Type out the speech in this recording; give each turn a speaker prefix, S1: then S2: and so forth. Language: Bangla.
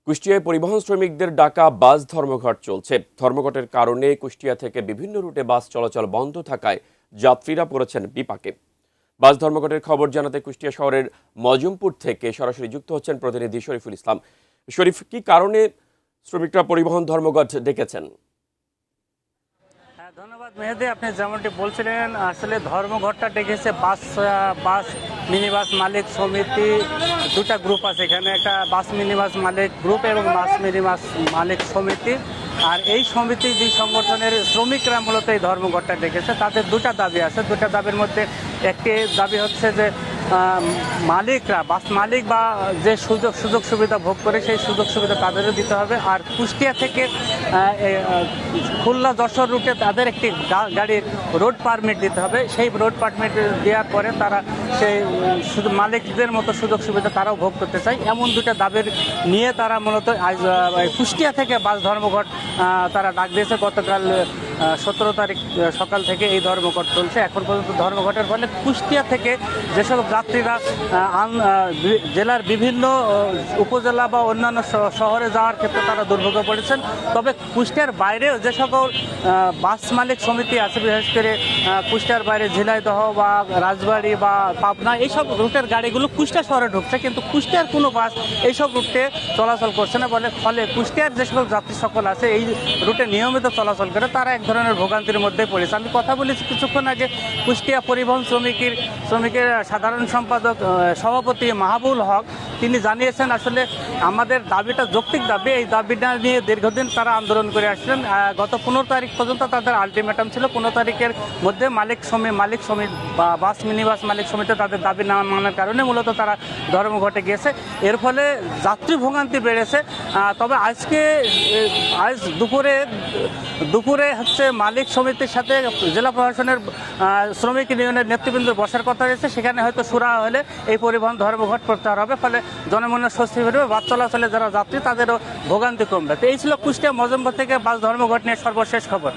S1: কুষ্টিয়ায় পরিবহন শ্রমিকদের ডাকা বাস ধর্মঘট চলছে। ধর্মঘটের কারণে কুষ্টিয়া থেকে বিভিন্ন রুটে বাস চলাচল বন্ধ থাকায় যাত্রীরা পড়েছেন বিপাকে। বাস ধর্মঘটের খবর জানাতে কুষ্টিয়া শহরের মজুমপুর থেকে সরাসরি যুক্ত হচ্ছেন প্রতিনিধি শরীফুল ইসলাম। শরীফ, কি কারণে শ্রমিকরা পরিবহন ধর্মঘট ডেকেছেন?
S2: ধন্যবাদ মেহেদী, আপনি যেমনটি বলছিলেন, আসলে ধর্মঘটটা ডেকেছে বাস মিনিবাস মালিক সমিতি। দুটা গ্রুপ আছে এখানে, একটা বাস মিনিবাস মালিক গ্রুপ এবং বাস মিনিবাস মালিক সমিতি। আর এই সমিতি দুই সংগঠনের শ্রমিকরা মূলত এই ধর্মঘটটা ডেকেছে। তাদের দুটা দাবি আছে। দুটা দাবির মধ্যে একটি দাবি হচ্ছে যে মালিকরা, বাস মালিক বা যে সুযোগ সুবিধা ভোগ করে সেই সুযোগ সুবিধা তাদেরও দিতে হবে। আর কুষ্টিয়া থেকে খুলনা যশোর রুটে তাদের একটি গাড়ির রোড পারমিট দিতে হবে। সেই রোড পারমিট দেওয়ার পরে তারা সেই শুধু মালিকদের মতো সুযোগ সুবিধা তারাও ভোগ করতে চায়। এমন দুটা দাবির নিয়ে তারা মূলত আজ কুষ্টিয়া থেকে বাস ধর্মঘট তারা ডাক দিয়েছে। গতকাল 17 তারিখ সকাল থেকে এই ধর্মঘট চলছে। এখন পর্যন্ত ধর্মঘটের ফলে কুষ্টিয়া থেকে যেসব যাত্রীরা জেলার বিভিন্ন উপজেলা বা অন্যান্য শহরে যাওয়ার ক্ষেত্রে তারা দুর্ভোগে পড়েছেন। তবে কুষ্টিয়ার বাইরেও যে সকল বাস মালিক সমিতি আছে, বিশেষ করে কুষ্টিয়ার বাইরে ঝিনাইদহ বা রাজবাড়ী বা পাবনা, এইসব রুটের গাড়িগুলো কুষ্টিয়া শহরে ঢুকছে, কিন্তু কুষ্টিয়ার কোনো বাস এইসব রুটে চলাচল করছে না। ফলে কুষ্টিয়ার যে সকল যাত্রী সকল আছে এই রুটে নিয়মিত চলাচল করে তারা এক ধরনের ভোগান্তির মধ্যে পড়েছে। আমি কথা বলেছি কিছুক্ষণ আগে কুষ্টিয়া পরিবহন শ্রমিকের সাধারণ সম্পাদক সভাপতি মাহবুল হক। তিনি জানিয়েছেন আসলে আমাদের দাবিটা যৌক্তিক দাবি। এই দাবিটা নিয়ে দীর্ঘদিন তারা আন্দোলন করে আসছেন। গত 15 তারিখ পর্যন্ত তাদের আলটিমেটাম ছিল। 15 তারিখের মধ্যে মালিক সমিতি বা বাস মিনিবাস মালিক সমিতি তাদের দাবি না মানার কারণে মূলত তারা ধর্মঘটে গিয়েছে। এর ফলে যাত্রী ভোগান্তি বেড়েছে। তবে আজ দুপুরে হচ্ছে মালিক সমিতির সাথে জেলা প্রশাসনের শ্রমিক ইউনিয়নের নেতৃবৃন্দ বসার কথা রয়েছে। সেখানে হয়তো সুরাহা হলে এই পরিবহন ধর্মঘট প্রত্যাহার হবে। ফলে জনমনের স্বস্তি ফিরবে, বাস চলাচলে যারা যাত্রী তাদেরও ভোগান্তি কমবে। তো এই ছিল কুষ্টিয়া মজুমপুর থেকে বাস ধর্মঘট নিয়ে সর্বশেষ খবর।